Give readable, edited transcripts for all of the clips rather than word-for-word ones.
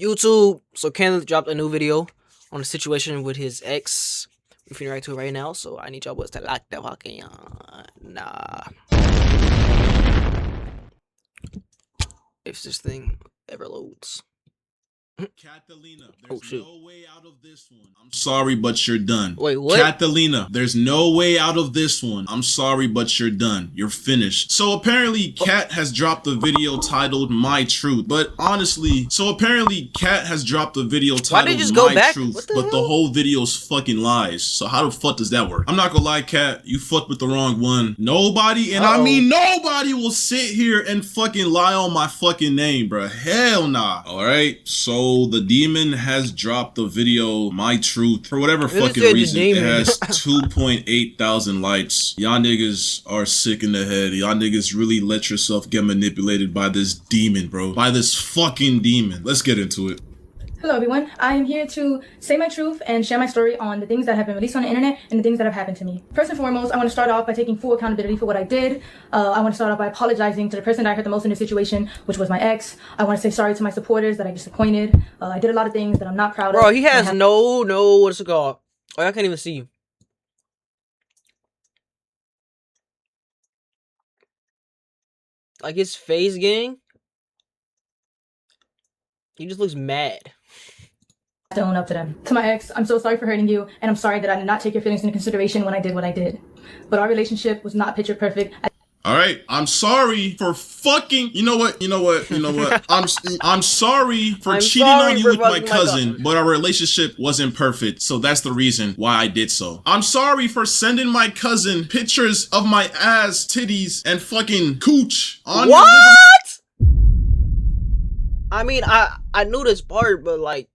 YouTube. So Kenneth dropped a new video on a situation with his ex. We're finna react to it right now, so I need y'all boys to lock the fucking nah. If this thing ever loads. Catalina, there's no way out of this one. I'm sorry, but you're done. Wait, what? Catalina, there's no way out of this one. I'm sorry, but you're done. You're finished. So apparently, Kat has dropped a video titled My Truth. But honestly, Kat has dropped a video titled My Truth, but the whole video's fucking lies. So how the fuck does that work? I'm not gonna lie, Kat, you fucked with the wrong one. Nobody, and I mean nobody, will sit here and fucking lie on my fucking name, bruh. Hell nah. Alright, so the demon has dropped the video My Truth. For whatever fucking reason, it has 2.8 thousand likes. Y'all niggas are sick in the head. Y'all niggas really let yourself get manipulated by this demon, bro. By this fucking demon. Let's get into it. Hello everyone, I am here to say my truth and share my story on the things that have been released on the internet and the things that have happened to me. First and foremost, I want to start off by taking full accountability for what I did. I want to start off by apologizing to the person that I hurt the most in this situation, which was my ex. I want to say sorry to my supporters that I disappointed. I did a lot of things that I'm not proud of. Bro, he has no, what's it called? Oh, I can't even see you. Like his face, gang. He just looks mad. To own up to them. To my ex, I'm so sorry for hurting you, and I'm sorry that I did not take your feelings into consideration when I did what I did. But our relationship was not picture perfect. Alright, I'm sorry for fucking, you know what, I'm sorry for cheating on you with my cousin, but our relationship wasn't perfect, so that's the reason why I did so. I'm sorry for sending my cousin pictures of my ass, titties, and fucking cooch on what? I mean, I knew this part, but like,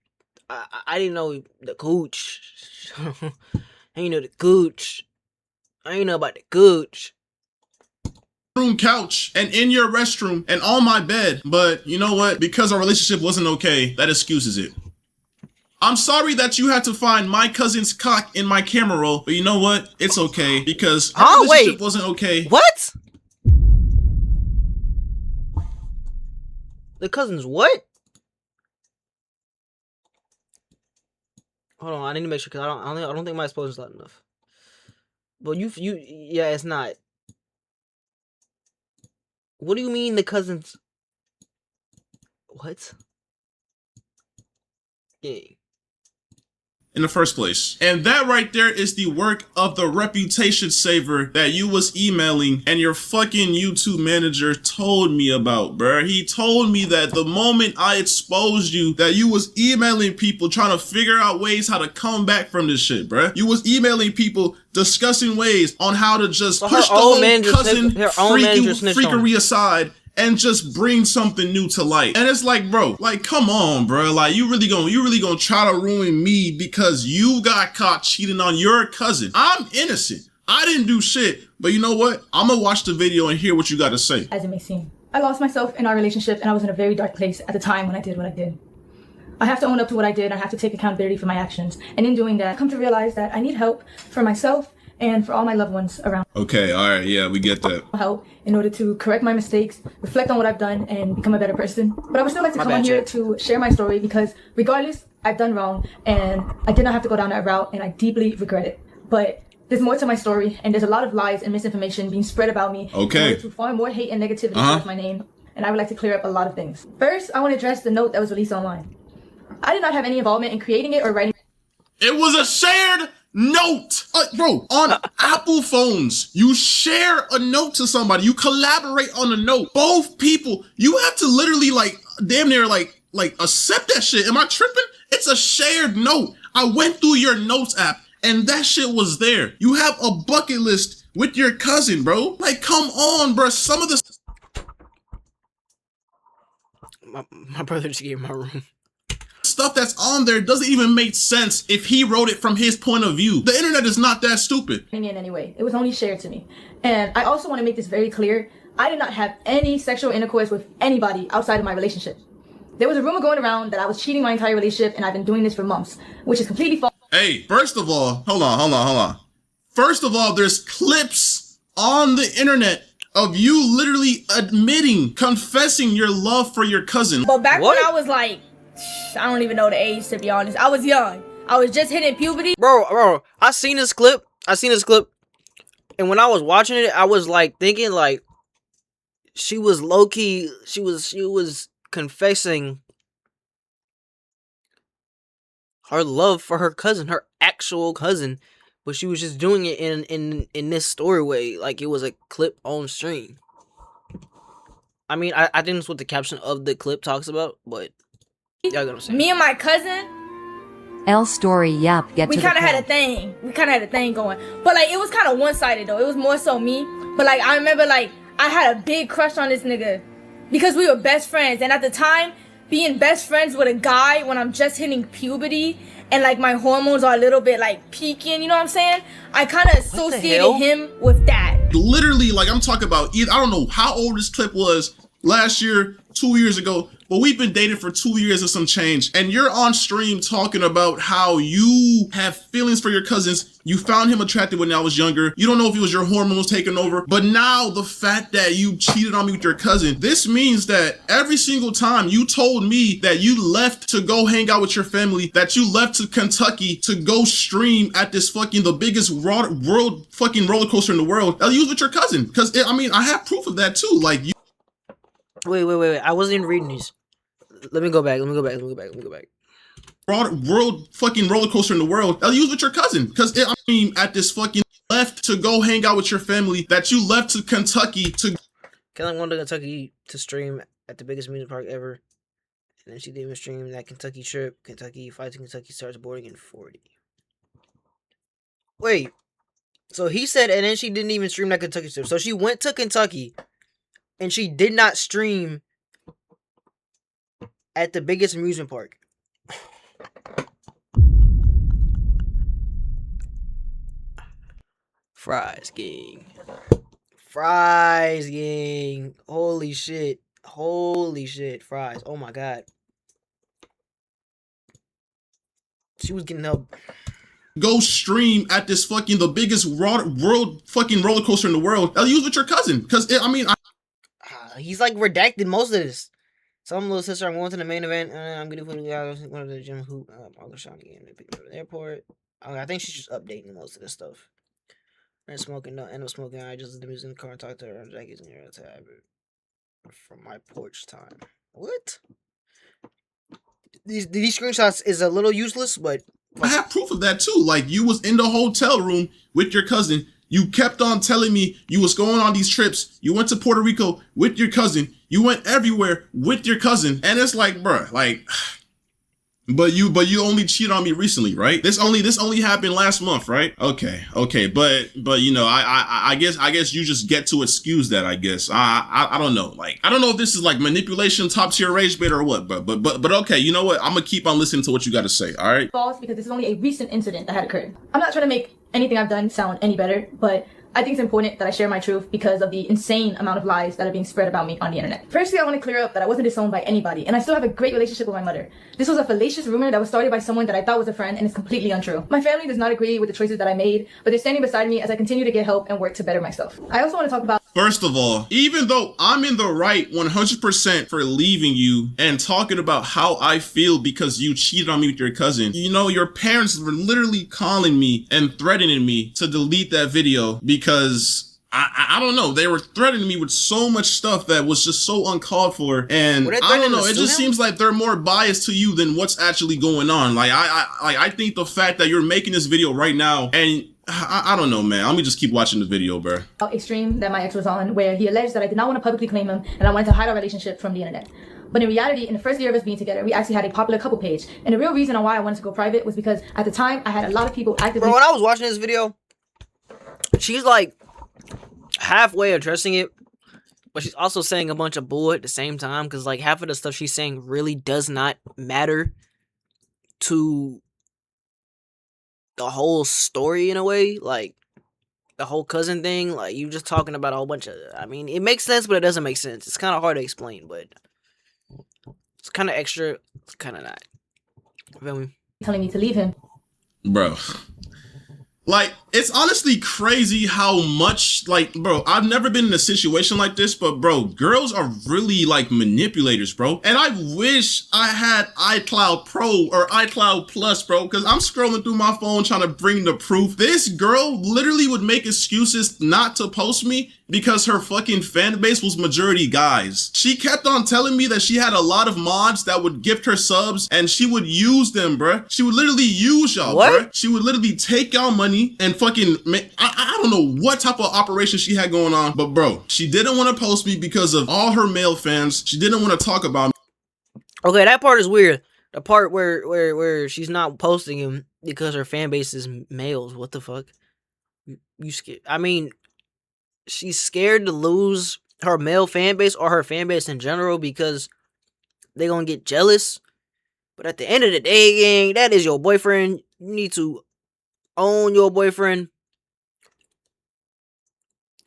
I didn't know the cooch. I didn't know the cooch. I didn't know about the cooch. Room couch and in your restroom and on my bed, but you know what? Because our relationship wasn't okay, that excuses it. I'm sorry that you had to find my cousin's cock in my camera roll, but you know what? It's okay because our relationship wasn't okay. What? The cousin's what? Hold on, I need to make sure because I don't think my exposure's loud enough. But yeah, it's not. What do you mean the cousin's? What? Yeah. In the first place. And that right there is the work of the reputation saver that you was emailing and your fucking YouTube manager told me about, bruh. He told me that the moment I exposed you, that you was emailing people trying to figure out ways how to come back from this shit, bruh. You was emailing people discussing ways on how to just push the whole cousin freakery aside and just bring something new to light. And it's like, bro, like, come on, bro. Like, you really gonna try to ruin me because you got caught cheating on your cousin. I'm innocent. I didn't do shit. But you know what? I'm gonna watch the video and hear what you gotta say. As it may seem. I lost myself in our relationship and I was in a very dark place at the time when I did what I did. I have to own up to what I did. I have to take accountability for my actions. And in doing that, I've come to realize that I need help for myself and for all my loved ones around. Okay, all right, yeah, we get that. Help in order to correct my mistakes, reflect on what I've done, and become a better person. But I would still like to come on here to share my story because regardless, I've done wrong and I did not have to go down that route and I deeply regret it. But there's more to my story and there's a lot of lies and misinformation being spread about me. Okay. In order to farm more hate and negativity towards my name. And I would like to clear up a lot of things. First, I want to address the note that was released online. I did not have any involvement in creating it or writing it. It was a shared note. Bro, on Apple phones, you share a note to somebody. You collaborate on a note. Both people, you have to literally like damn near like accept that shit. Am I tripping? It's a shared note. I went through your notes app and that shit was there. You have a bucket list with your cousin, bro. Like, come on, bro. Some of the my brother just gave me my room. Stuff that's on there doesn't even make sense if he wrote it from his point of view. The internet is not that stupid. In any way, it was only shared to me. And I also want to make this very clear. I did not have any sexual intercourse with anybody outside of my relationship. There was a rumor going around that I was cheating my entire relationship and I've been doing this for months, which is completely false. Hey, first of all, hold on. First of all, there's clips on the internet of you literally admitting, confessing your love for your cousin. But back when I was like I don't even know the age, to be honest. I was young. I was just hitting puberty. Bro, I seen this clip. And when I was watching it, I was like thinking like she was low key. She was confessing her love for her cousin, her actual cousin, but she was just doing it in this story way, like it was a clip on stream. I mean, I think that's what the caption of the clip talks about, but y'all gonna say. Me and my cousin, L story yap get we to the kind of had a point. thing. We kind of had a thing going. But like, it was kind of one-sided though. It was more so me. But like, I remember like, I had a big crush on this nigga because we were best friends. And at the time, being best friends with a guy when I'm just hitting puberty and like my hormones are a little bit like peaking, you know what I'm saying? I kind of associated him with that. Literally, like I'm talking about, I don't know how old this clip was last year, 2 years ago, but we've been dating for 2 years and some change. And you're on stream talking about how you have feelings for your cousins. You found him attractive when I was younger. You don't know if it was your hormones taking over. But now the fact that you cheated on me with your cousin, this means that every single time you told me that you left to go hang out with your family, that you left to Kentucky to go stream at this fucking, the biggest world fucking roller coaster in the world, that you was with your cousin. Because, I mean, I have proof of that too. Like, you. Wait. I wasn't even reading these. Let me go back. World fucking roller coaster in the world, that you was with your cousin. Because, I mean, at this fucking left to go hang out with your family, that you left to Kentucky to. Kenneth went to Kentucky to stream at the biggest music park ever. And then she didn't even stream that Kentucky trip. Kentucky, flight to Kentucky starts boarding in 40. Wait. So he said, and then she didn't even stream that Kentucky trip. So she went to Kentucky and she did not stream at the biggest amusement park. Fries gang. Holy shit. Fries. Oh my god. She was getting up. Go stream at this fucking, the biggest world fucking roller coaster in the world, that you was with your cousin. Because, I mean, he's like redacted most of this. Some little sister, I'm going to the main event. I'm gonna put one of the gym hoop. I'll shot again. They picked me up at the airport. I think she's just updating most of this stuff. And smoking, no, end up smoking. I just did the music in the car and talked to her. Jackie's in here tab from my porch time. What? These screenshots is a little useless, but I have proof of that too. Like, you was in the hotel room with your cousin. You kept on telling me you was going on these trips. You went to Puerto Rico with your cousin. You went everywhere with your cousin. And it's like, bruh, like, but you only cheated on me recently, right? This only happened last month, right? Okay. But you know, I guess you just get to excuse that, I guess. I don't know. Like, I don't know if this is like manipulation, top tier rage bait or what, but okay, you know what? I'm gonna keep on listening to what you got to say, all right? False, because this is only a recent incident that had occurred. I'm not trying to make anything I've done sound any better, but I think it's important that I share my truth because of the insane amount of lies that are being spread about me on the internet. Firstly, I want to clear up that I wasn't disowned by anybody, and I still have a great relationship with my mother. This was a fallacious rumor that was started by someone that I thought was a friend, and it's completely untrue. My family does not agree with the choices that I made, but they're standing beside me as I continue to get help and work to better myself. I also want to talk about... First of all, even though I'm in the right 100% for leaving you and talking about how I feel because you cheated on me with your cousin, you know, your parents were literally calling me and threatening me to delete that video because... I don't know. They were threatening me with so much stuff that was just so uncalled for, and I don't know. It just seems like they're more biased to you than what's actually going on. Like I think the fact that you're making this video right now, and I don't know, man. Let me just keep watching the video, bro. A stream that my ex was on, where he alleged that I did not want to publicly claim him, and I wanted to hide our relationship from the internet. But in reality, in the first year of us being together, we actually had a popular couple page, and the real reason on why I wanted to go private was because at the time I had a lot of people actively. Bro, when I was watching this video, she's like halfway addressing it, but she's also saying a bunch of bull at the same time, because like half of the stuff she's saying really does not matter to the whole story in a way. Like the whole cousin thing, like you just talking about a whole bunch of, I mean, it makes sense, but it doesn't make sense. It's kind of hard to explain, but it's kind of extra, it's kind of not. You feel me? Telling me to leave him. Bro. Like, It's honestly crazy how much, like, bro, I've never been in a situation like this, but bro, girls are really like manipulators, bro. And I wish I had iCloud Pro or iCloud Plus, bro, because I'm scrolling through my phone trying to bring the proof. This girl literally would make excuses not to post me because her fucking fan base was majority guys. She kept on telling me that she had a lot of mods that would gift her subs and she would use them, bruh. She would literally use y'all, bruh. She would literally take y'all money and fucking make, I don't know what type of operation she had going on, but bro, she didn't want to post me because of all her male fans. She didn't want to talk about me. Okay, that part is weird. The part where she's not posting him because her fan base is males. What the fuck? You scared? I mean, she's scared to lose her male fan base or her fan base in general because they gonna get jealous. But at the end of the day, gang, that is your boyfriend. You need to own your boyfriend.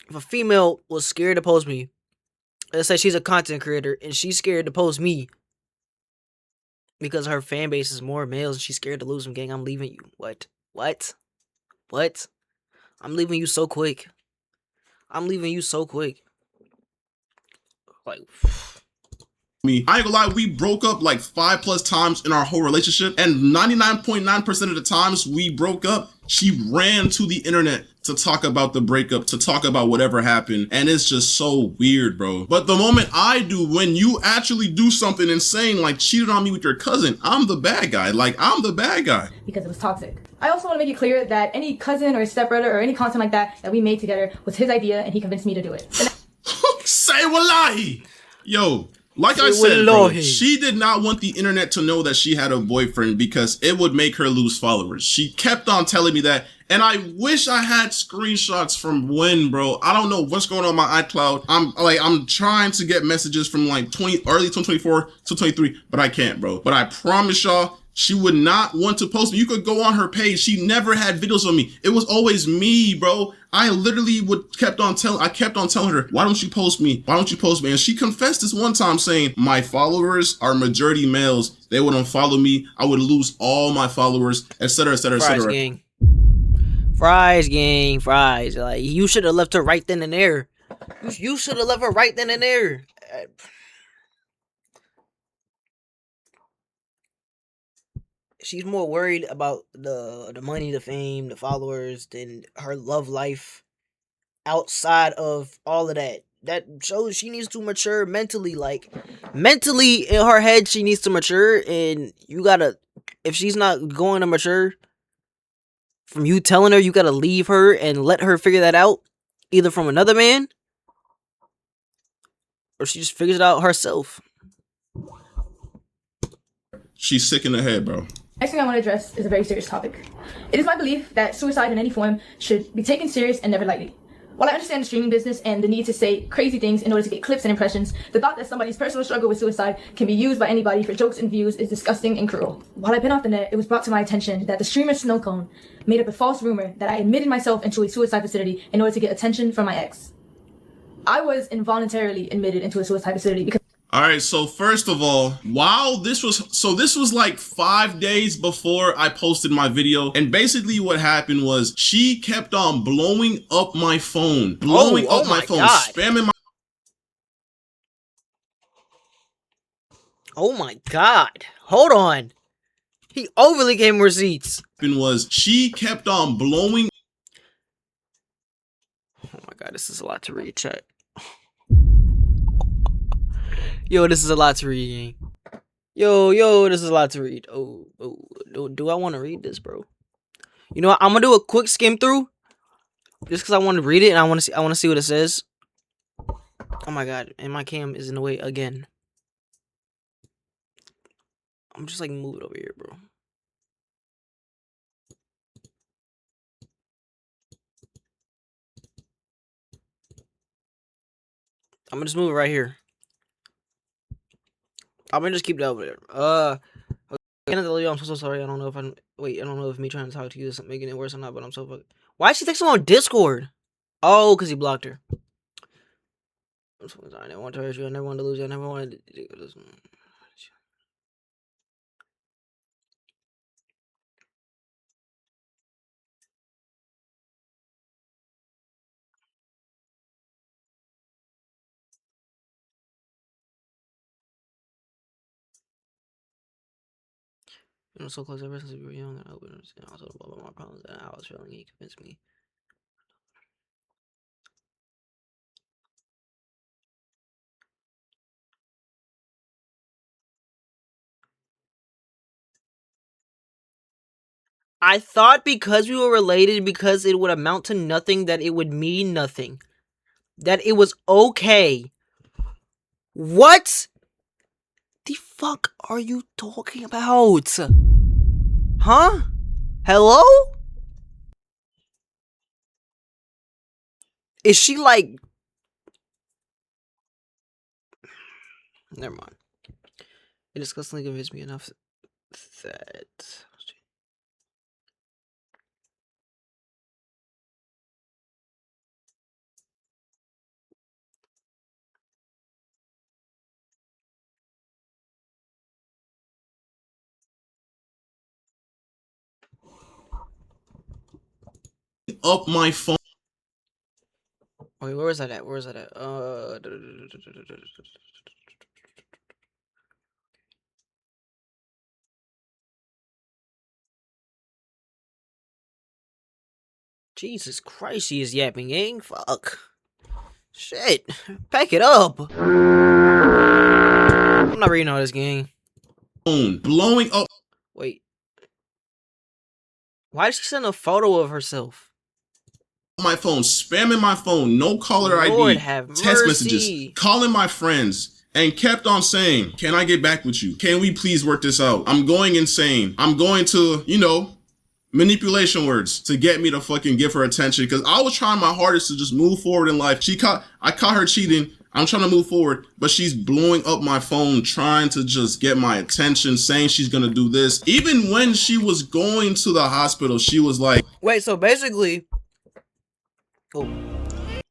If a female was scared to post me, let's say she's a content creator and she's scared to post me because her fan base is more males and she's scared to lose them, gang, I'm leaving you. What? I'm leaving you so quick. Like, I ain't gonna lie, we broke up like 5+ times in our whole relationship, and 99.9% of the times we broke up, she ran to the internet to talk about the breakup, to talk about whatever happened, and it's just so weird, bro. But the moment I do, when you actually do something insane, like cheated on me with your cousin, I'm the bad guy. Like, I'm the bad guay. Because it was toxic. I also want to make it clear that any cousin or stepbrother or any content like that we made together was his idea and he convinced me to do it. Say wallahi! Yo, like I said, bro, she did not want the internet to know that she had a boyfriend because it would make her lose followers. She kept on telling me that, and I wish I had screenshots from when, bro. I don't know what's going on my iCloud. I'm trying to get messages from like early 2024 to 23, but I can't, bro. But I promise y'all, she would not want to post me. You could go on her page. She never had videos of me. It was always me, bro. I literally kept on telling her, why don't you post me? Why don't you post me? And she confessed this one time saying, my followers are majority males. They would unfollow me. I would lose all my followers, etc., etc., etc. Fries, gang. Like, you should have left her right then and there. You should have left her right then and there. She's more worried about the money, the fame, the followers than her love life outside of all of that. That shows she needs to mature mentally. Like, mentally in her head, she needs to mature. And you gotta, if she's not going to mature from you telling her, you gotta leave her and let her figure that out. Either from another man or she just figures it out herself. She's sick in the head, bro. Next thing I want to address is a very serious topic. It is my belief that suicide in any form should be taken serious and never lightly. While I understand the streaming business and the need to say crazy things in order to get clicks and impressions, the thought that somebody's personal struggle with suicide can be used by anybody for jokes and views is disgusting and cruel. While I've been off the net, it was brought to my attention that the streamer Snowcone made up a false rumor that I admitted myself into a suicide facility in order to get attention from my ex. I was involuntarily admitted into a suicide facility because... All right, so first of all, while this was like 5 days before I posted my video, and basically what happened was she kept on blowing up my phone, spamming my... Oh my god, hold on. He overly gave him receipts. Was she kept on blowing... Oh my god, this is a lot to read, chat. Yo, this is a lot to read. Yo, this is a lot to read. Do I want to read this, bro? You know what? I'm gonna do a quick skim through, just because I want to read it and I want to see what it says. Oh my god, and my cam is in the way again. I'm just like move it over here, bro. I'm gonna just move it right here. I'm gonna just keep it over there. Kenneth, I'm so sorry. I don't know if me trying to talk to you is making it worse or not, but I'm so fucking... Why is she texting on Discord? Oh, because he blocked her. I'm so sorry. I never wanted to hurt you. I never wanted to lose you. I never wanted to do this. You know, so close ever since we were young that I would understand. I told him about my problems and how I was feeling. He convinced me. I thought because we were related, because it would amount to nothing, that it would mean nothing. That it was okay. What the fuck are you talking about? Huh? Hello? Is she like... Never mind. It disgustingly convinced me enough that... Up my phone. Wait, where was that at? Where was that at? Jesus Christ, she is yapping, gang. Fuck. Shit. Pack it up. I'm not reading all this, gang. Blowing up Wait. Why did she send a photo of herself? my phone, spamming my phone, no caller Lord ID, have text mercy. messages, calling my friends, and kept on saying, can I get back with you? Can we please work this out? I'm going insane. I'm going to, you know, manipulation words to get me to fucking give her attention, because I was trying my hardest to just move forward in life. I caught her cheating. I'm trying to move forward, but she's blowing up my phone, trying to just get my attention, saying she's gonna do this. Even when she was going to the hospital, she was like, Wait, so basically... Oh,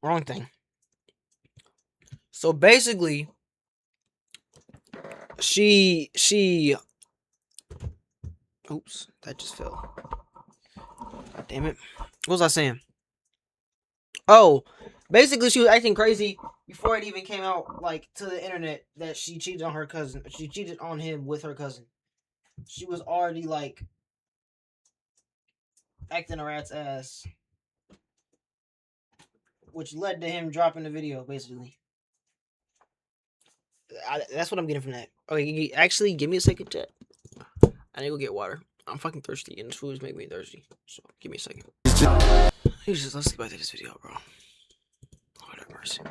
wrong thing. So basically, she... Oops, that just fell. God damn it. What was I saying? Oh, basically she was acting crazy before it even came out, like, to the internet that she cheated on her cousin. She cheated on him with her cousin. She was already, like, acting a rat's ass. Which led to him dropping the video, basically. That's what I'm getting from that. Okay, actually, give me a second, chat. I need to go get water. I'm fucking thirsty, and this food is making me thirsty. So, give me a second. Jesus, let's get back to this video, bro. Lord have mercy.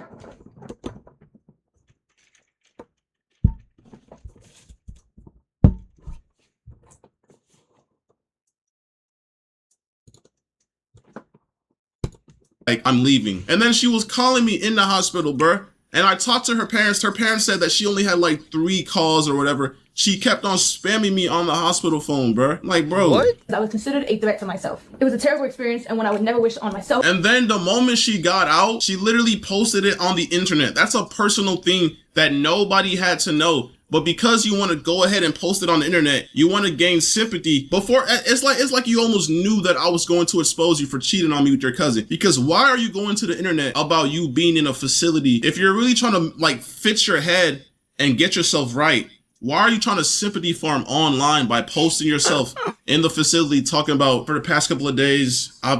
I'm leaving. And then she was calling me in the hospital, bruh. And I talked to her parents. Her parents said that she only had like 3 calls or whatever. She kept on spamming me on the hospital phone, bruh. Like, bro. What? I was considered a threat to myself. It was a terrible experience and one I would never wish on myself. And then the moment she got out, she literally posted it on the internet. That's a personal thing that nobody had to know. But because you want to go ahead and post it on the internet, you want to gain sympathy. Before, it's like you almost knew that I was going to expose you for cheating on me with your cousin. Because why are you going to the internet about you being in a facility? If you're really trying to like fix your head and get yourself right, why are you trying to sympathy farm online by posting yourself in the facility talking about, for the past couple of days, I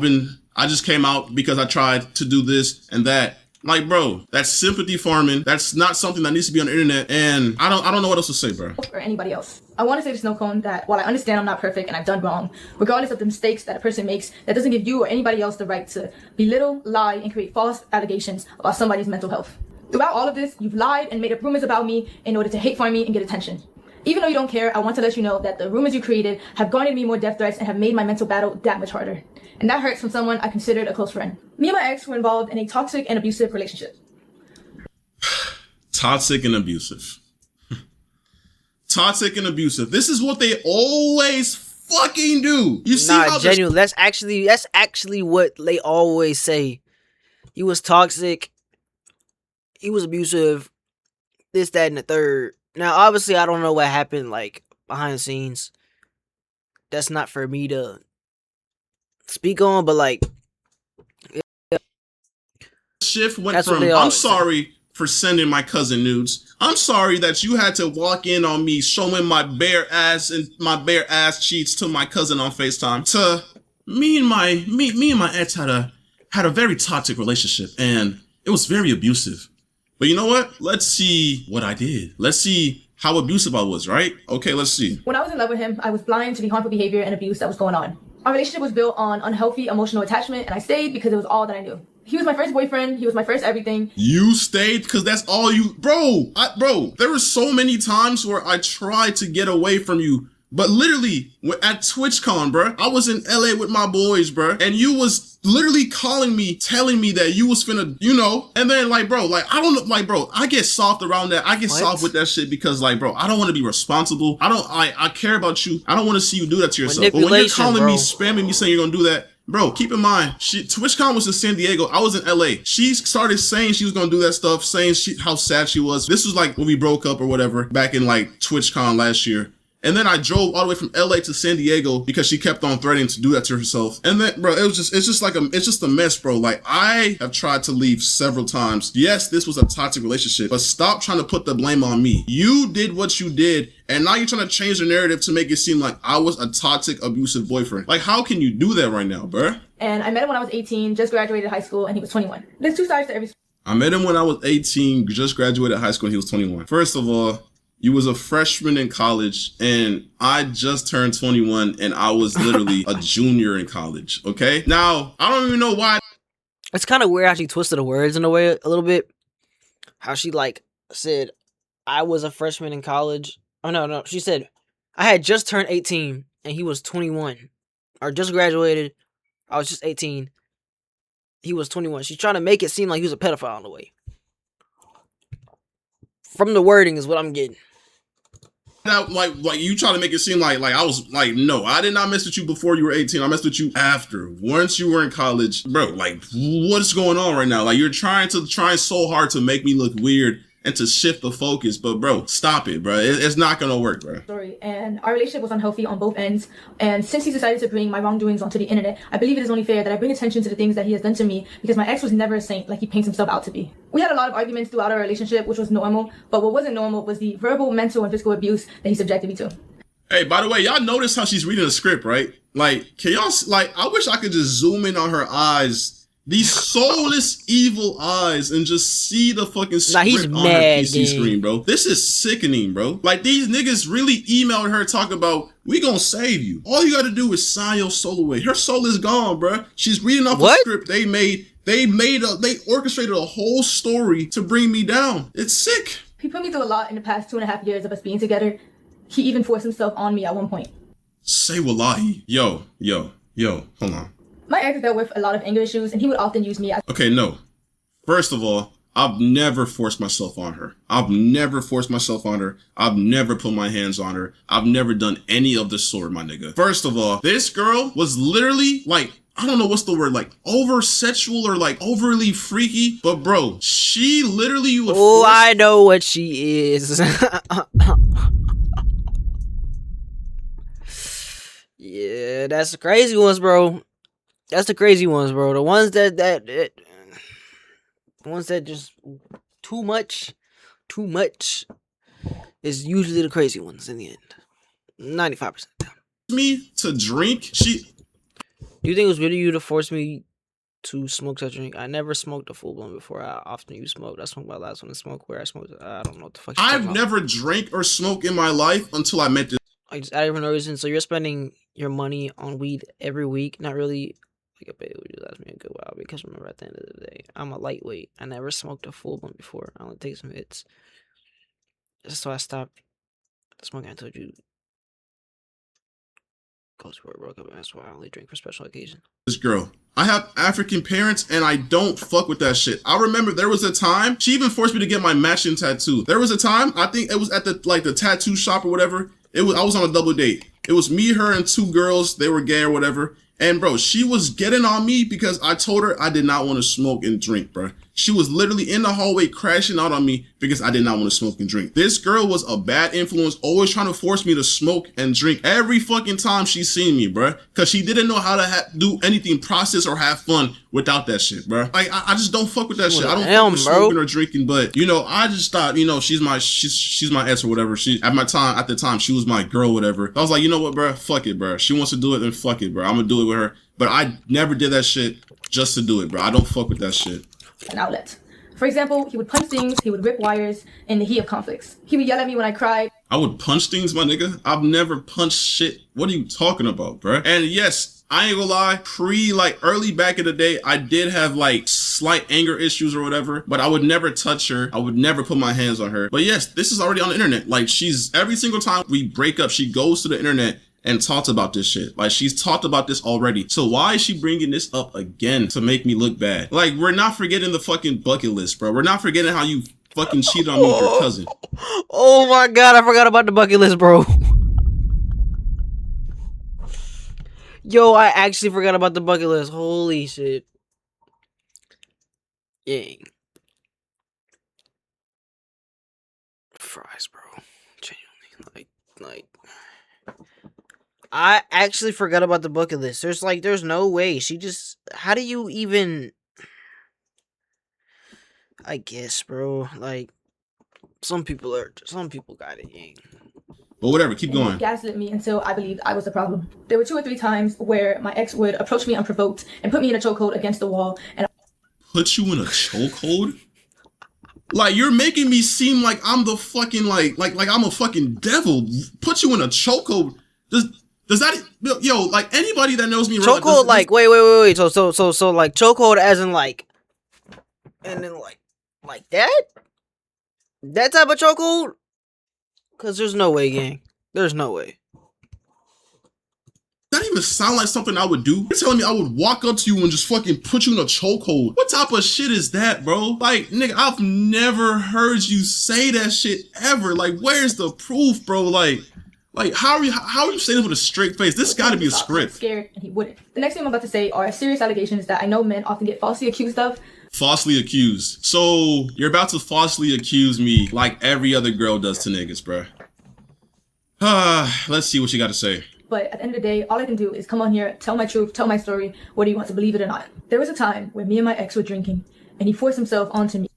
just came out because I tried to do this and that. Like, bro, that's sympathy farming. That's not something that needs to be on the internet. And I don't know what else to say, bro. Or anybody else. I want to say to Snow Cone that while I understand I'm not perfect and I've done wrong, regardless of the mistakes that a person makes, that doesn't give you or anybody else the right to belittle, lie, and create false allegations about somebody's mental health. Throughout all of this, you've lied and made up rumors about me in order to hate farm me and get attention. Even though you don't care, I want to let you know that the rumors you created have garnered me more death threats and have made my mental battle that much harder. And that hurts from someone I considered a close friend. Me and my ex were involved in a toxic and abusive relationship. Toxic and abusive. Toxic and abusive. This is what they always fucking do. You see how genuine. That's actually what they always say. He was toxic. He was abusive. This, that, and the third. Now, obviously, I don't know what happened, like, behind the scenes. That's not for me to speak on, but, like... shift went from, I'm sorry, for sending my cousin nudes. I'm sorry that you had to walk in on me showing my bare ass and my bare ass cheeks to my cousin on FaceTime. Me and my ex had a very toxic relationship, and it was very abusive. But you know what? Let's see what I did. Let's see how abusive I was, right? Okay, let's see. When I was in love with him, I was blind to the harmful behavior and abuse that was going on. Our relationship was built on unhealthy emotional attachment, and I stayed because it was all that I knew. He was my first boyfriend. He was my first everything. You stayed because that's all you... Bro, there were so many times where I tried to get away from you. But literally, at TwitchCon, bro, I was in LA with my boys, bro. And you was literally calling me, telling me that you was finna, you know. And then, like, bro, like, I don't know, like, bro, I get soft around that. I get soft with that shit because, like, bro, I don't want to be responsible. I care about you. I don't want to see you do that to yourself. But when you're calling me, spamming me, saying you're gonna do that, bro, keep in mind, TwitchCon was in San Diego. I was in LA. She started saying she was gonna do that stuff, saying how sad she was. This was like when we broke up or whatever, back in like TwitchCon last year. And then I drove all the way from LA to San Diego because she kept on threatening to do that to herself. And then, bro, it's just a mess, bro. Like, I have tried to leave several times. Yes, this was a toxic relationship, but stop trying to put the blame on me. You did what you did, and now you're trying to change the narrative to make it seem like I was a toxic, abusive boyfriend. Like, how can you do that right now, bro? And I met him when I was 18, just graduated high school, and he was 21. There's two sides to every story. I met him when I was 18, just graduated high school, and he was 21. First of all, you was a freshman in college, and I just turned 21, and I was literally a junior in college, okay? Now, I don't even know why. It's kind of weird how she twisted the words in a way a little bit. How she, like, said, I was a freshman in college. Oh, no. She said, I had just turned 18, and he was 21. Or just graduated. I was just 18. He was 21. She's trying to make it seem like he was a pedophile in a way. From the wording is what I'm getting. Now, like you try to make it seem like I was like, no, I did not mess with you before you were 18. I messed with you after. Once you were in college, bro, like, what's going on right now? Like, you're trying so hard to make me look weird and to shift the focus, but bro, stop it, bro. It's not gonna work, bro. And our relationship was unhealthy on both ends. And since he decided to bring my wrongdoings onto the internet, I believe it is only fair that I bring attention to the things that he has done to me, because my ex was never a saint like he paints himself out to be. We had a lot of arguments throughout our relationship, which was normal, but what wasn't normal was the verbal, mental, and physical abuse that he subjected me to. Hey, by the way, y'all notice how she's reading the script, right? Like, can y'all, like, I wish I could just zoom in on her eyes. These soulless, evil eyes, and just see the fucking script on her PC screen, bro. This is sickening, bro. Like, these niggas really emailed her talking about, we gonna save you. All you gotta do is sign your soul away. Her soul is gone, bro. She's reading off a script they orchestrated a whole story to bring me down. It's sick. He put me through a lot in the past 2.5 years of us being together. He even forced himself on me at one point. Say wallahi. Yo, hold on. My ex dealt with a lot of anger issues, and he would often use me as... Okay, no. First of all, I've never forced myself on her. I've never put my hands on her. I've never done any of the sort, my nigga. First of all, this girl was literally, like, I don't know what's the word, like, over sexual or, like, overly freaky. But, bro, she literally would force... I know what she is. Yeah, that's the crazy ones, bro. That's the crazy ones, bro. The ones that just too much is usually the crazy ones in the end. 95%. Me to drink. Do you think it was really you to force me to smoke such a drink? I never smoked a full blunt before. I often use smoked. I smoked my last one to smoke where I smoked. I don't know what the fuck. I've never drank or smoked in my life until I met this. Like, just out of no reason. So you're spending your money on weed every week, not really. Like, a baby would last me a good while, because remember, at the end of the day, I'm a lightweight. I never smoked a full blunt before. I only take some hits. So I stopped smoking. I told you, close to where I broke up, and that's why I only drink for special occasions. This girl, I have African parents, and I don't fuck with that shit. I remember there was a time she even forced me to get my matching tattoo. There was a time, I think it was at the tattoo shop or whatever. I was on a double date. It was me, her, and two girls. They were gay or whatever. And bro, she was getting on me because I told her I did not want to smoke and drink, bro. She was literally in the hallway crashing out on me because I did not want to smoke and drink. This girl was a bad influence, always trying to force me to smoke and drink every fucking time she seen me, bruh. Cause she didn't know how to do anything, process or have fun without that shit, bruh. Like, I just don't fuck with that shit. I don't fuck with smoking or drinking, but you know, I just thought, you know, she's my ex or whatever. At the time, she was my girl, whatever. I was like, you know what, bruh? Fuck it, bruh. She wants to do it, then fuck it, bruh. I'm gonna do it with her. But I never did that shit just to do it, bro. I don't fuck with that shit. An outlet. For example, he would punch things, he would rip wires in the heat of conflicts. He would yell at me when I cried. I would punch things, my nigga. I've never punched shit. What are you talking about, bro? And yes, I ain't gonna lie, early back in the day, I did have like slight anger issues or whatever, but I would never touch her. I would never put my hands on her. But yes, this is already on the internet. Like, every single time we break up, she goes to the internet and talked about this shit. Like, she's talked about this already. So why is she bringing this up again to make me look bad? Like, we're not forgetting the fucking bucket list, bro. We're not forgetting how you fucking cheated on me with your cousin. Oh my god, I forgot about the bucket list, bro. Yo, I actually forgot about the bucket list. Holy shit. Dang. Fries, bro. Genuinely. Like. I actually forgot about the bucket list. There's no way. How do you even... I guess, bro. Like, some people got it, gang. But whatever, keep going. He gaslit me until I believed I was the problem. There were 2 or 3 times where my ex would approach me unprovoked and put me in a chokehold against the wall. And put you in a chokehold? Like, you're making me seem like I'm the fucking, like I'm a fucking devil. Put you in a chokehold? Does that, yo, like, anybody that knows me, chokehold, like, wait. So, like, chokehold as in, like, and then, like that? That type of chokehold? Because there's no way, gang. There's no way. That even sound like something I would do? You're telling me I would walk up to you and just fucking put you in a chokehold? What type of shit is that, bro? Like, nigga, I've never heard you say that shit ever. Like, where's the proof, bro? Like, how are you saying this with a straight face? This got to be a script. Scared, and he wouldn't. The next thing I'm about to say are serious allegations that I know men often get falsely accused of. Falsely accused. So you're about to falsely accuse me like every other girl does to niggas, bro. Let's see what you got to say. But at the end of the day, all I can do is come on here, tell my truth, tell my story, whether you want to believe it or not. There was a time when me and my ex were drinking, and he forced himself onto me.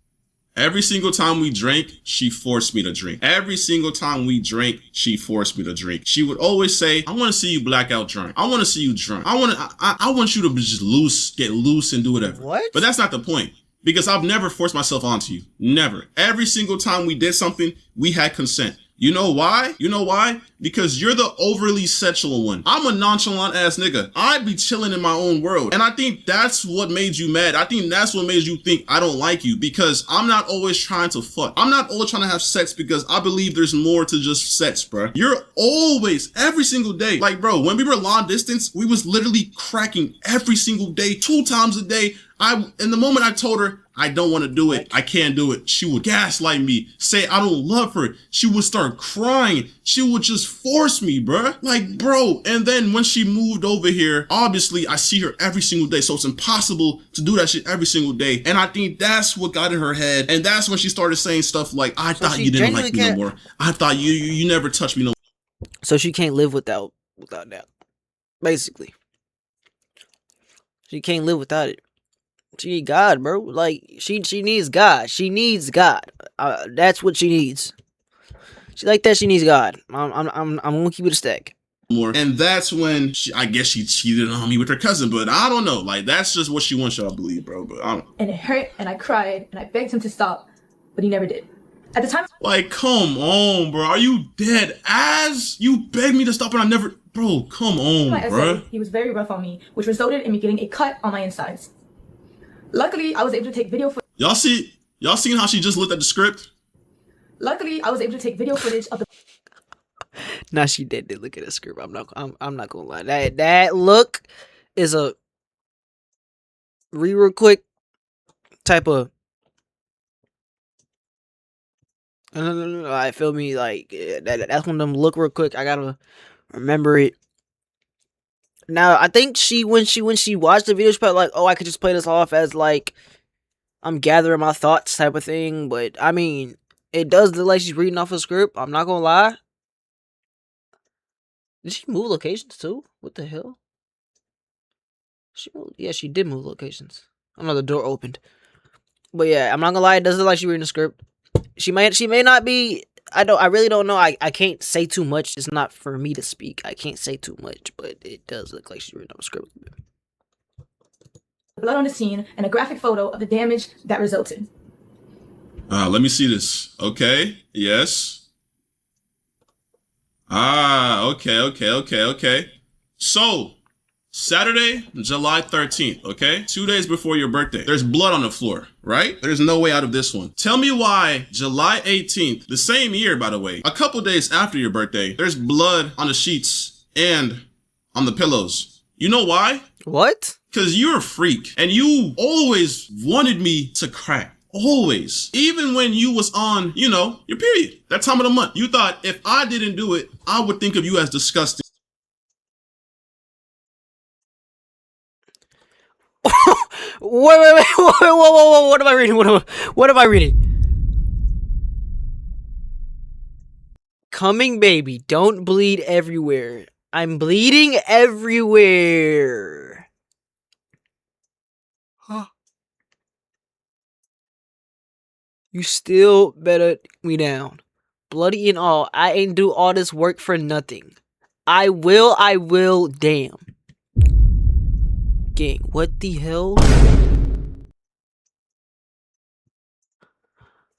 Every single time we drank, she forced me to drink. Every single time we drank, she forced me to drink. She would always say, I want to see you blackout drunk. I want to see you drunk. I want you to just get loose and do whatever. What? But that's not the point. Because I've never forced myself onto you. Never. Every single time we did something, we had consent. You know why? You know why? Because you're the overly sexual one. I'm a nonchalant ass nigga. I'd be chilling in my own world. And I think that's what made you mad. I think that's what made you think I don't like you, because I'm not always trying to fuck. I'm not always trying to have sex because I believe there's more to just sex, bro. You're always, every single day. Like, bro, when we were long distance, we was literally cracking every single day, 2 times a day. In the moment I told her I don't want to do it, I can't do it, she would gaslight me, say I don't love her. She would start crying. She would just force me, bruh. Like, bro. And then when she moved over here, obviously I see her every single day, so it's impossible to do that shit every single day. And I think that's what got in her head. And that's when she started saying stuff like, I thought you didn't like me no more. I thought you never touched me no more. So she can't live without that. Basically. She can't live without it. She need God, bro. Like, she needs God. She needs God. That's what she needs. She like that. She needs God. I'm gonna keep it a stack. More. And that's when I guess she cheated on me with her cousin, but I don't know. Like, that's just what she wants y'all to believe, bro. But I don't. And it hurt, and I cried, and I begged him to stop, but he never did. At the time, like, come on, bro. Are you dead ass? You begged me to stop, and I never. Bro, come on, bro. He was very rough on me, which resulted in me getting a cut on my insides. Luckily, I was able to take video footage. Y'all seen how she just looked at the script? Luckily, I was able to take video footage of the. Nah, she did look at the script. I'm not gonna lie. That look is a real quick type of. I feel me, like that's one of them look real quick. I gotta remember it. Now I think when she watched the video, she probably like, oh, I could just play this off as like I'm gathering my thoughts type of thing. But I mean, it does look like she's reading off a script. I'm not gonna lie. Did she move locations too? What the hell? Yeah, she did move locations. I know the door opened. But yeah, I'm not gonna lie, it does look like she's reading the script. She may not be. I really don't know. I can't say too much. It's not for me to speak. I can't say too much, but it does look like she's reading off a script. Blood on the scene and a graphic photo of the damage that resulted. Let me see this. Okay. Yes. Okay. So, Saturday, July 13th, okay? 2 days before your birthday. There's blood on the floor, right? There's no way out of this one. Tell me why July 18th, the same year, by the way, a couple days after your birthday, there's blood on the sheets and on the pillows. You know why? What? Because you're a freak and you always wanted me to crack. Always. Even when you was on, you know, your period, that time of the month. You thought if I didn't do it, I would think of you as disgusting. Wait, whoa, what am I reading? What am I reading? Coming baby, don't bleed everywhere. I'm bleeding everywhere. Huh. You still better me down. Bloody and all, I ain't do all this work for nothing. I will, damn. Gang, what the hell?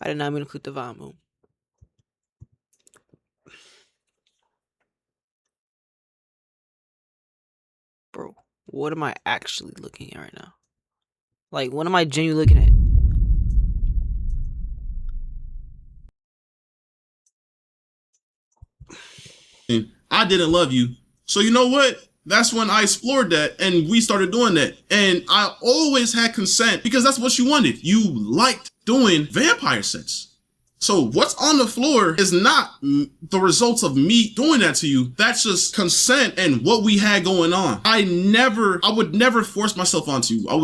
I did not mean to click the volume. Bro, what am I actually looking at right now? Like, what am I genuinely looking at? I didn't love you. So you know what? That's when I explored that and we started doing that. And I always had consent because that's what you wanted. You liked doing vampire sex. So what's on the floor is not the results of me doing that to you. That's just consent and what we had going on. I would never force myself onto you. I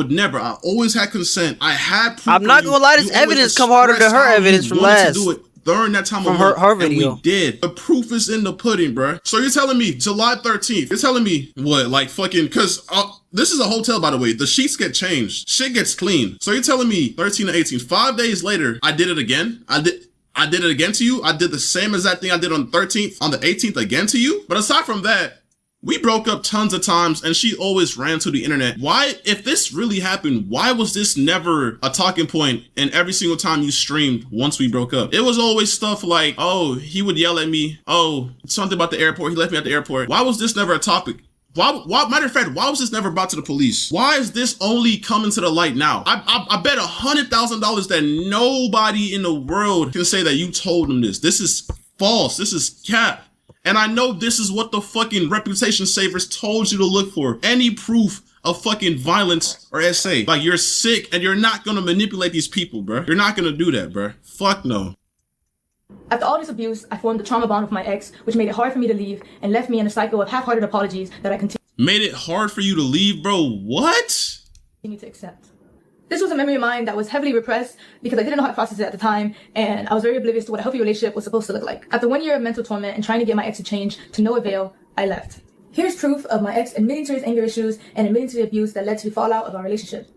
always had consent. I had proof. I'm not gonna lie, this evidence come harder than her evidence from last. During that time from her video. And we did. The proof is in the pudding, bruh. So you're telling me July 13th. You're telling me what? Like fucking, cause this is a hotel, by the way. The sheets get changed. Shit gets clean. So you're telling me 13 to 18. 5 days later, I did it again. I did it again to you. I did the same exact thing I did on the 13th, on the 18th again to you. But aside from that, we broke up tons of times and she always ran to the internet. Why, if this really happened, why was this never a talking point in every single time you streamed once we broke up? It was always stuff like, oh, he would yell at me. Oh, something about the airport. He left me at the airport. Why was this never a topic? Why, matter of fact, why was this never brought to the police? Why is this only coming to the light now? I bet $100,000 that nobody in the world can say that you told them this. This is false. This is cap. And I know this is what the fucking reputation savers told you to look for. Any proof of fucking violence or SA. Like, you're sick and you're not gonna manipulate these people, bruh. You're not gonna do that, bruh. Fuck no. After all this abuse, I formed a trauma bond with my ex, which made it hard for me to leave and left me in a cycle of half-hearted apologies that I continue Made it hard for you to leave, bro? What? to accept. This was a memory of mine that was heavily repressed because I didn't know how to process it at the time, and I was very oblivious to what a healthy relationship was supposed to look like. After 1 year of mental torment and trying to get my ex to change, to no avail, I left. Here's proof of my ex admitting to his anger issues and admitting to the abuse that led to the fallout of our relationship.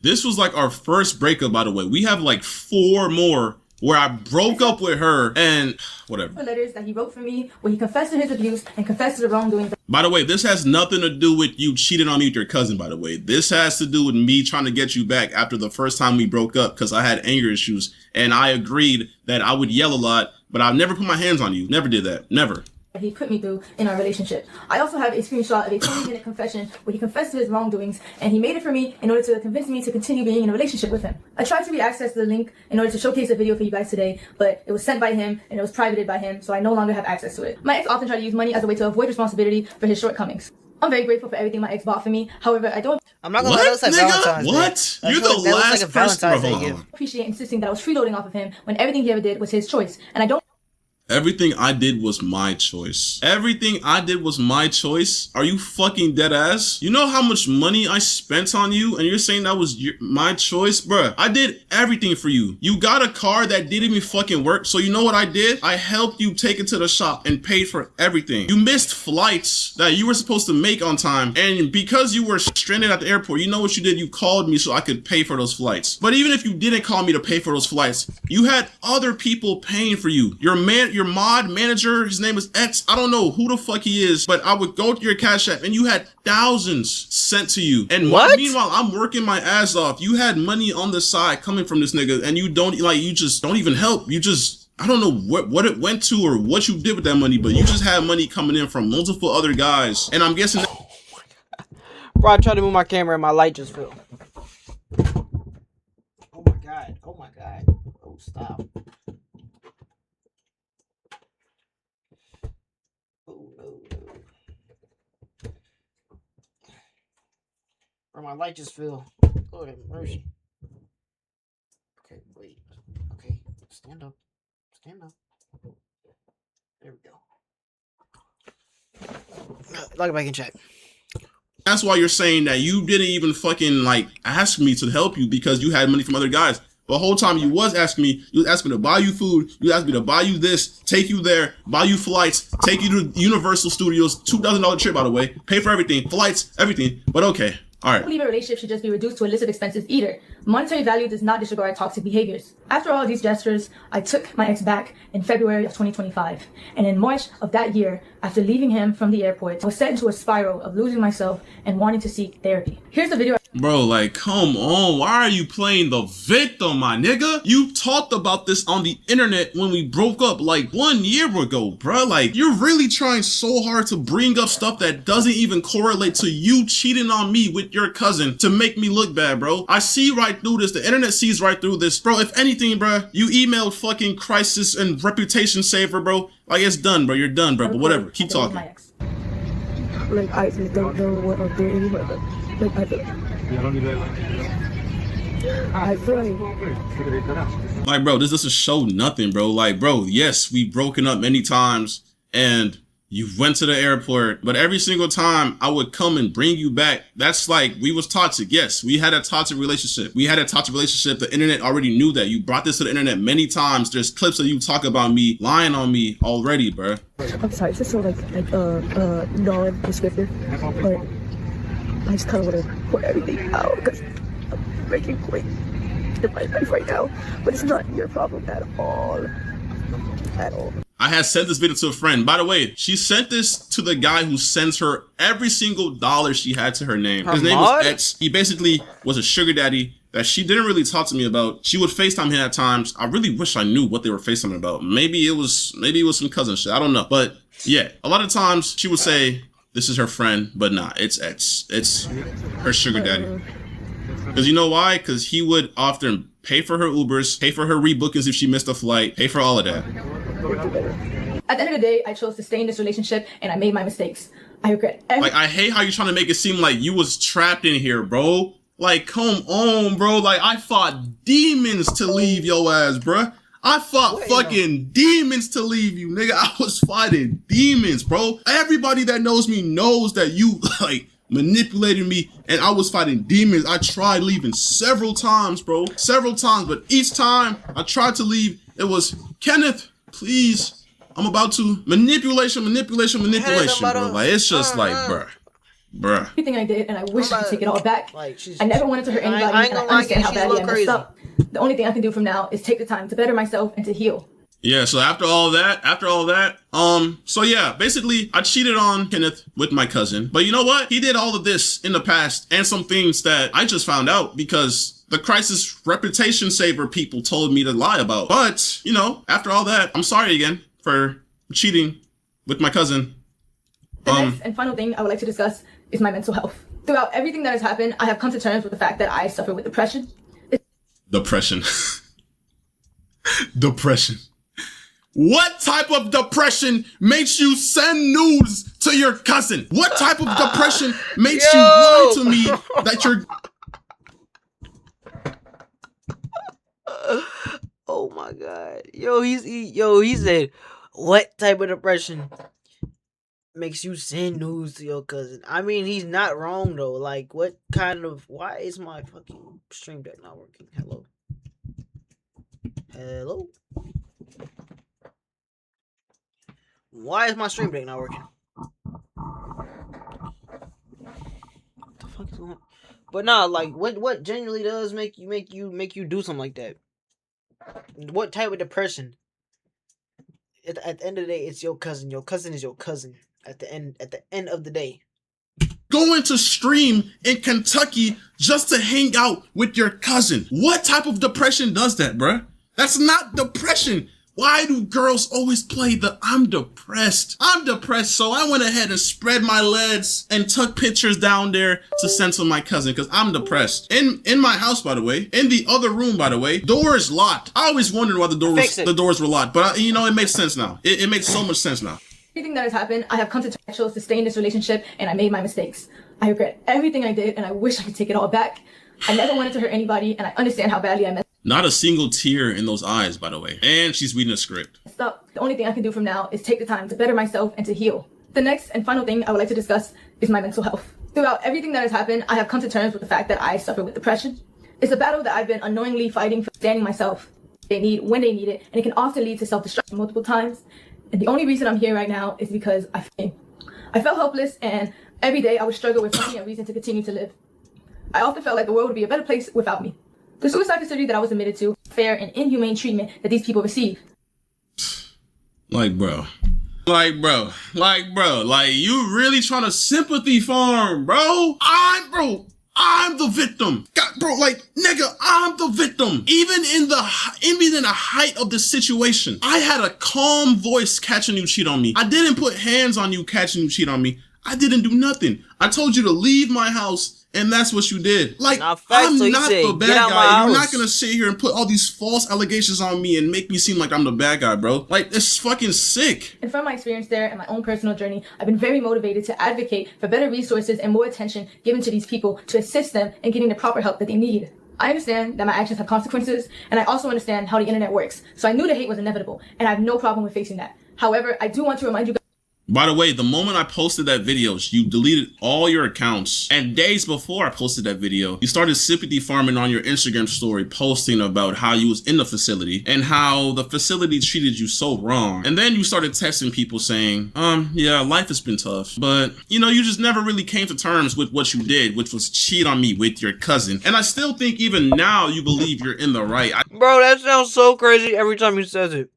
This was like our first breakup, by the way. We have like 4 more where I broke up with her and whatever. Letters that he wrote for me where he confessed to his abuse and confessed to the wrongdoing. By the way, this has nothing to do with you cheating on me with your cousin, by the way. This has to do with me trying to get you back after the first time we broke up because I had anger issues and I agreed that I would yell a lot, but I've never put my hands on you. Never did that. Never. He put me through in our relationship. I also have a screenshot of a 20-minute confession where he confessed to his wrongdoings, and he made it for me in order to convince me to continue being in a relationship with him. I tried to re-access the link in order to showcase the video for you guys today, but it was sent by him and it was privated by him, so I no longer have access to it. My ex often tried to use money as a way to avoid responsibility for his shortcomings. I'm very grateful for everything my ex bought for me. However, I don't I'm not gonna lie, that looks like Valentine's Day. What? You're the last person. Day gift. appreciate insisting that I was freeloading off of him when everything he ever did was his choice, and I don't Everything I did was my choice. Everything I did was my choice? Are you fucking dead ass? You know how much money I spent on you and you're saying that was my choice? Bruh, I did everything for you. You got a car that didn't even fucking work. So you know what I did? I helped you take it to the shop and paid for everything. You missed flights that you were supposed to make on time. And because you were stranded at the airport, you know what you did? You called me so I could pay for those flights. But even if you didn't call me to pay for those flights, you had other people paying for you. Your mod manager, his name is X. I don't know who the fuck he is, but I would go to your Cash App and you had thousands sent to you. And meanwhile, I'm working my ass off. You had money on the side coming from this nigga and you just don't even help. You just, I don't know what it went to or what you did with that money, but you just had money coming in from multiple other guys. And I'm guessing Bro, I tried to move my camera and my light just fell. Oh my god. Oh my god. Oh, stop. Oh, no, no. Bro, my light just fell. Lord have mercy. Okay, wait. Okay, stand up. Stand up. There we go. Log it back in chat. that's why you're saying that you didn't even fucking like ask me to help you because you had money from other guys. The whole time you was asking me, you asked me to buy you food, you asked me to buy you this, take you there, buy you flights, take you to Universal Studios, $2,000 trip by the way, pay for everything, flights, everything, but okay. All right. I believe a relationship should just be reduced to illicit expenses either. Monetary value does not disregard toxic behaviors. After all these gestures, I took my ex back in February of 2025. And in March of that year, after leaving him from the airport, I was set into a spiral of losing myself and wanting to seek therapy. Here's the video. Bro, like, come on. Why are you playing the victim, my nigga? You talked about this on the internet when we broke up like 1 year ago, bro. Like, you're really trying so hard to bring up stuff that doesn't even correlate to you cheating on me with your cousin to make me look bad, bro. I see right through this. The internet sees right through this. Bro, if anything, bro, you emailed fucking Crisis and Reputation Saver, bro. Like, it's done, bro. You're done, bro. But whatever. Keep talking. Like, I just don't know what I'm doing, but like, I feel like, bro, this doesn't show nothing, bro. Like, bro, yes, we've broken up many times and you went to the airport, but every single time I would come and bring you back, that's like, we was toxic. Yes, we had a toxic relationship. The internet already knew that. You brought this to the internet many times. There's clips of you talk about me, lying on me already, bro. I'm sorry, it's just so like non-descriptive, but I just kind of want to put everything out because I'm making point in my life right now, but it's not your problem at all. At all. I had sent this video to a friend. By the way, she sent this to the guy who sends her every single dollar she had to her name. His name was X. He basically was a sugar daddy that she didn't really talk to me about. She would FaceTime him at times. I really wish I knew what they were FaceTiming about. Maybe it was some cousin shit. I don't know. But yeah, a lot of times she would say, this is her friend, but nah, it's X. It's her sugar daddy. Because you know why? Because he would often pay for her Ubers, pay for her rebookings if she missed a flight, pay for all of that. At the end of the day, I chose to stay in this relationship and I made my mistakes. I regret everything. Like, I hate how you're trying to make it seem like you was trapped in here, bro. Like, come on, bro. Like, I fought demons to leave your ass, bro. I fought fucking demons to leave you, nigga. I was fighting demons, bro. Everybody that knows me knows that you, like, manipulated me and I was fighting demons. I tried leaving several times, bro. Several times, but each time I tried to leave, it was, Kenneth, please, I'm about to manipulation, bro. Like, it's just like, bruh. Everything I did, and I wish I could take it all back. Like, I never wanted to hurt anybody, and I understand how badly I messed up. The only thing I can do from now is take the time to better myself and to heal. Yeah, so after all that, so yeah, basically I cheated on Kenneth with my cousin. But you know what? He did all of this in the past and some things that I just found out because the Crisis Reputation Saver people told me to lie about. But, you know, after all that, I'm sorry again for cheating with my cousin. The next and final thing I would like to discuss is my mental health. Throughout everything that has happened, I have come to terms with the fact that I suffer with depression. Depression. Depression. What type of depression makes you send nudes to your cousin? What type of depression makes you lie to me that you're... Oh my god. He said, What type of depression makes you send news to your cousin? I mean, he's not wrong though. Like, what kind of? Why is my fucking stream deck not working? Hello, hello. Why is my stream deck not working? What the fuck is going on? But nah, like, what genuinely does make you do something like that? What type of depression? At the end of the day, it's your cousin. Your cousin is your cousin. At the end of the day. Going to stream in Kentucky just to hang out with your cousin. What type of depression does that, bruh? That's not depression. Why do girls always play the I'm depressed? I'm depressed, so I went ahead and spread my legs and took pictures down there to send to my cousin because I'm depressed. In my house, by the way, in the other room, by the way, door is locked. I always wondered why the doors were locked, but you know, it makes sense now. It makes so much sense now. Everything that has happened, I have come to terms. I chose to stay in this relationship, and I made my mistakes. I regret everything I did, and I wish I could take it all back. I never wanted to hurt anybody, and I understand how badly I messed Not a single tear in those eyes, by the way. And she's reading a script. up. The only thing I can do from now is take the time to better myself and to heal. The next and final thing I would like to discuss is my mental health. Throughout everything that has happened, I have come to terms with the fact that I suffer with depression. It's a battle that I've been unknowingly fighting for understanding myself. They need when they need it, and it can often lead to self-destruction multiple times. And the only reason I'm here right now is because I felt helpless, and every day I would struggle with finding a reason to continue to live. I often felt like the world would be a better place without me. The suicide facility that I was admitted to, fair and inhumane treatment that these people receive. Like, bro, you really trying to sympathy farm, bro? I'm the victim. God, bro, like, nigga, I'm the victim. Even in the height of the situation, I had a calm voice catching you cheat on me. I didn't put hands on you catching you cheat on me. I didn't do nothing. I told you to leave my house, and that's what you did. Like, I'm not the bad guy. You're not gonna sit here and put all these false allegations on me and make me seem like I'm the bad guy, bro. Like, it's fucking sick. And from my experience there and my own personal journey, I've been very motivated to advocate for better resources and more attention given to these people to assist them in getting the proper help that they need. I understand that my actions have consequences, and I also understand how the internet works. So I knew the hate was inevitable, and I have no problem with facing that. However, I do want to remind you guys. By the way, the moment I posted that video, you deleted all your accounts. And days before I posted that video, you started sympathy farming on your Instagram story, posting about how you was in the facility and how the facility treated you so wrong. And then you started texting people saying, yeah, life has been tough. But, you know, you just never really came to terms with what you did, which was cheat on me with your cousin. And I still think even now you believe you're in the right. Bro, that sounds so crazy every time he says it.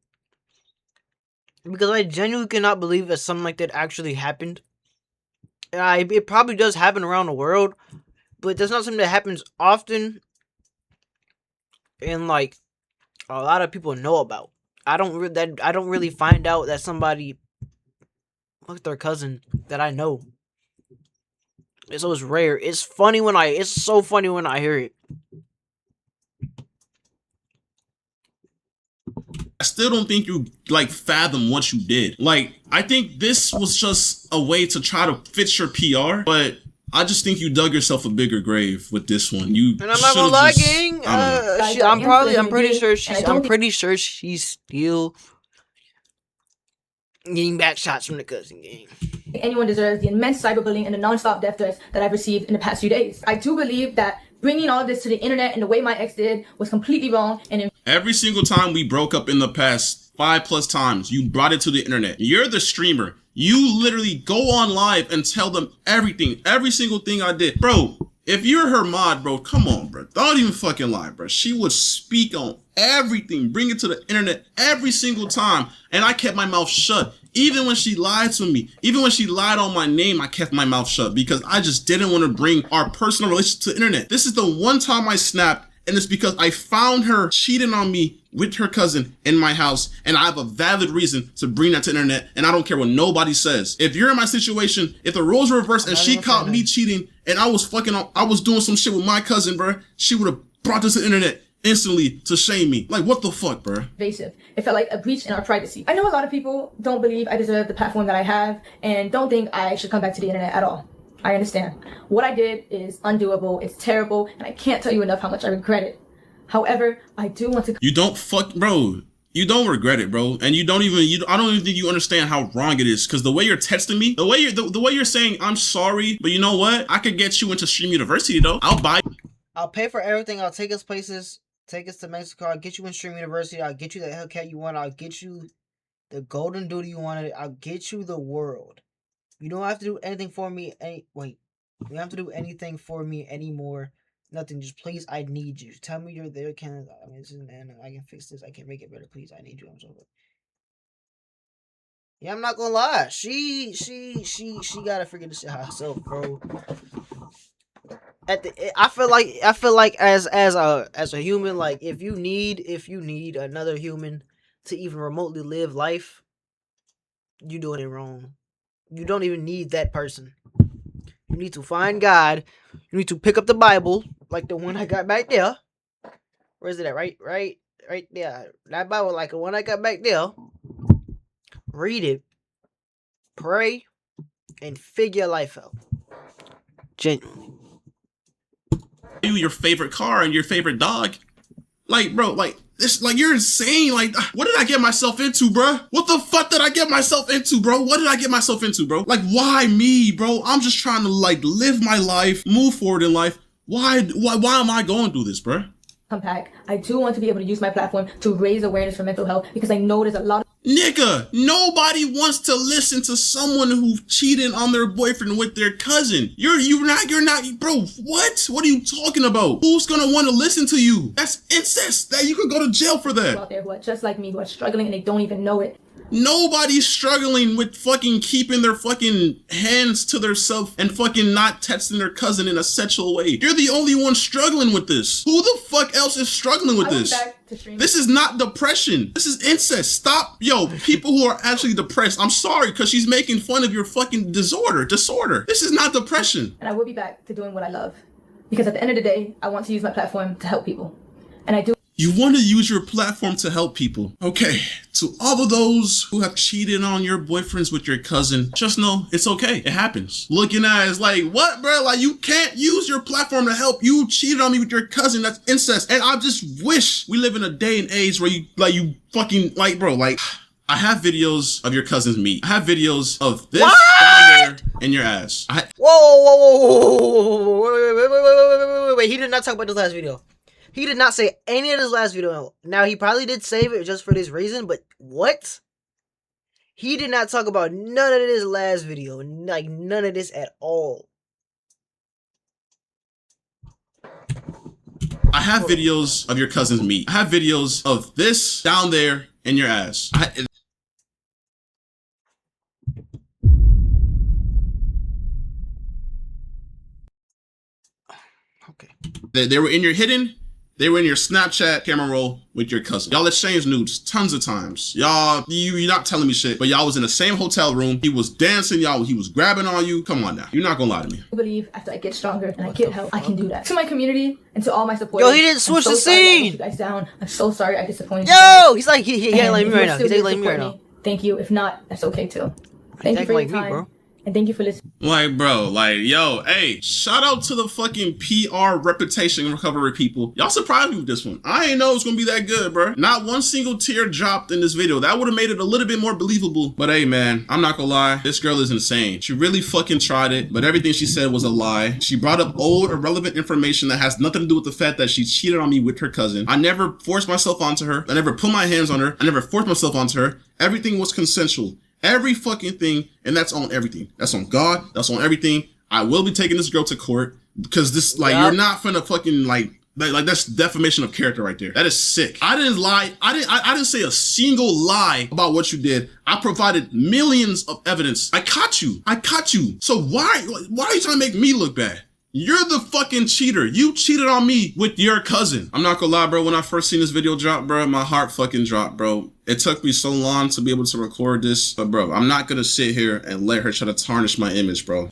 Because I genuinely cannot believe that something like that actually happened. It probably does happen around the world, but that's not something that happens often. And like a lot of people know about. I don't really find out that somebody fucked their cousin that I know. So it's rare. It's so funny when I hear it. I still don't think you like fathom what you did. Like, I think this was just a way to try to fix your PR, but I just think you dug yourself a bigger grave with this one. And I'm not gonna lie, gang. I'm pretty sure she's still getting back shots from the cousin, gang. Anyone deserves the immense cyberbullying and the non-stop death threats that I've received in the past few days. I do believe that bringing all of this to the internet and the way my ex did was completely wrong. And every single time we broke up in the past 5+ times, you brought it to the internet. You're the streamer. You literally go on live and tell them everything, every single thing I did. Bro, if you're her mod, bro, come on, bro. Don't even fucking lie, bro. She would speak on everything, bring it to the internet every single time. And I kept my mouth shut. Even when she lied to me, even when she lied on my name, I kept my mouth shut because I just didn't want to bring our personal relationship to the internet. This is the one time I snapped, and it's because I found her cheating on me with her cousin in my house, and I have a valid reason to bring that to the internet, and I don't care what nobody says. If you're in my situation, if the roles were reversed and she caught me cheating and I was doing some shit with my cousin, bro, she would have brought this to the internet instantly to shame me. Like, what the fuck, bro? Invasive. It felt like a breach in our privacy. I know a lot of people don't believe I deserve the platform that I have and don't think I should come back to the internet at all. I understand. What I did is undoable, it's terrible, and I can't tell you enough how much I regret it. However, I do want to— You don't fuck, bro. You don't regret it, bro. And I don't even think you understand how wrong it is. Cause the way you're texting me, the way you're saying, I'm sorry, but you know what? I could get you into Stream University though. I'll pay for everything. I'll take us places. Take us to Mexico. I'll get you in Stream University. I'll get you the Hellcat you want. I'll get you the Golden Doodle you wanted. I'll get you the world. You don't have to do anything for me. You don't have to do anything for me anymore. Nothing. Just please, I need you. Tell me you're there, Kenneth. I mean, this is I can fix this. I can make it better. Please, I need you. I'm so good. Yeah, I'm not gonna lie. She gotta figure this shit out herself, bro. I feel like as a human, like if you need another human to even remotely live life, you're doing it wrong. You don't even need that person. You need to find God. You need to pick up the Bible, like the one I got back there. Where is it at? Right there. That Bible, like the one I got back there. Read it, pray, and figure life out. Genuinely. Your favorite car and your favorite dog. Like, bro, like this, like you're insane. Like, what did I get myself into, bro? What the fuck did I get myself into, bro? What did I get myself into, bro? Like, why me, bro? I'm just trying to like live my life, move forward in life. Why am I going through this, bro? Come back. I do want to be able to use my platform to raise awareness for mental health because I know there's a lot of Nigga, nobody wants to listen to someone who cheated on their boyfriend with their cousin. You're not, bro, what? What are you talking about? Who's gonna want to listen to you? That's incest. That you could go to jail for that. out there who are just like me, who are struggling and they don't even know it. Nobody's struggling with fucking keeping their fucking hands to themselves and fucking not texting their cousin in a sexual way. You're the only one struggling with this. Who the fuck else is struggling with this? This is not depression. This is incest. Stop. Yo, people who are actually depressed, I'm sorry, because she's making fun of your fucking disorder. This is not depression. And I will be back to doing what I love. Because at the end of the day, I want to use my platform to help people. And I do. You want to use your platform to help people. Okay, to all of those who have cheated on your boyfriends with your cousin, just know it's okay. It happens. Looking at it as like, what, bro? Like, you can't use your platform to help. You cheated on me with your cousin. That's incest. And I just wish we live in a day and age where you fucking, like, bro, like, I have videos of your cousin's meat. I have videos of this down there in your ass. Whoa. Wait. He did not talk about this last video. He did not say any of this last video. Now, he probably did save it just for this reason, but what? He did not talk about none of this last video. Like, none of this at all. I have videos of your cousin's meat. I have videos of this down there in your ass. Okay. They were in your hidden. They were in your Snapchat camera roll with your cousin. Y'all exchanged nudes tons of times. Y'all, you're not telling me shit, but y'all was in the same hotel room. He was dancing, he was grabbing on you. Come on now. You're not gonna lie to me. I believe after I get stronger and I get help, I can do that. To my community and to all my supporters. Yo, he didn't switch the scene. I let you guys down. I'm so sorry I disappointed you guys. He's like, he ain't like me right now. He's like me right now. Thank you. If not, that's okay too. Thank you for your time. Bro. And thank you for listening. Like, bro, like, yo, hey, shout out to the fucking PR reputation recovery people. Y'all surprised me with this one. I ain't know it was gonna be that good, bro. Not one single tear dropped in this video. That would have made it a little bit more believable. But hey, man, I'm not gonna lie. This girl is insane. She really fucking tried it, but everything she said was a lie. She brought up old, irrelevant information that has nothing to do with the fact that she cheated on me with her cousin. I never forced myself onto her. I never put my hands on her. I never forced myself onto her. Everything was consensual. Every fucking thing, and that's on everything. That's on God. That's on everything. I will be taking this girl to court because this, like, you're not finna fucking like that's defamation of character right there. That is sick. I didn't lie. I didn't say a single lie about what you did. I provided millions of evidence. I caught you. So why are you trying to make me look bad? You're the fucking cheater. You cheated on me with your cousin. I'm not gonna lie, bro. When I first seen this video drop, bro, my heart fucking dropped, bro. It took me so long to be able to record this. But, bro, I'm not gonna sit here and let her try to tarnish my image, bro.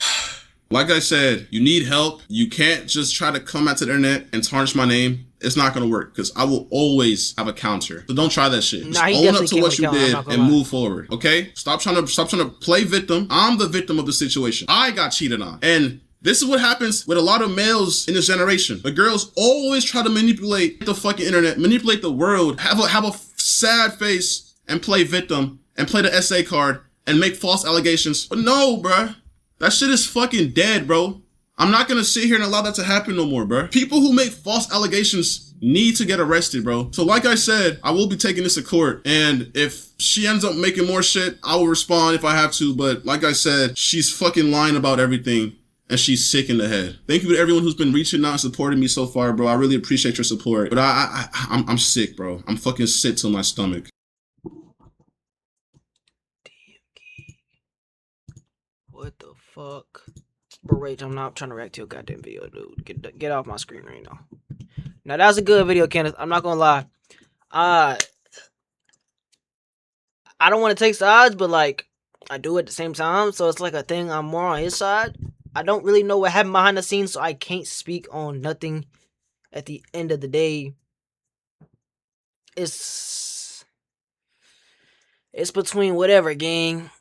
Like I said, you need help. You can't just try to come out to the internet and tarnish my name. It's not gonna work because I will always have a counter. So don't try that shit. Just own up to what you did and move forward, okay? Stop trying to play victim. I'm the victim of the situation. I got cheated on. And this is what happens with a lot of males in this generation. The girls always try to manipulate the fucking internet, manipulate the world, have a sad face and play victim and play the SA card and make false allegations. But no, bruh. That shit is fucking dead, bro. I'm not gonna sit here and allow that to happen no more, bruh. People who make false allegations need to get arrested, bro. So like I said, I will be taking this to court. And if she ends up making more shit, I will respond if I have to. But like I said, she's fucking lying about everything. And she's sick in the head. Thank you to everyone who's been reaching out and supporting me so far, bro. I really appreciate your support. But I'm sick, bro. I'm fucking sick to my stomach. What the fuck? Bro, Rage, I'm not trying to react to your goddamn video, dude. Get off my screen right now. Now, that was a good video, Kenneth. I'm not gonna lie. I don't want to take sides, but, like, I do at the same time. So it's like a thing. I'm more on his side. I don't really know what happened behind the scenes, so I can't speak on nothing. At the end of the day, it's between whatever, gang.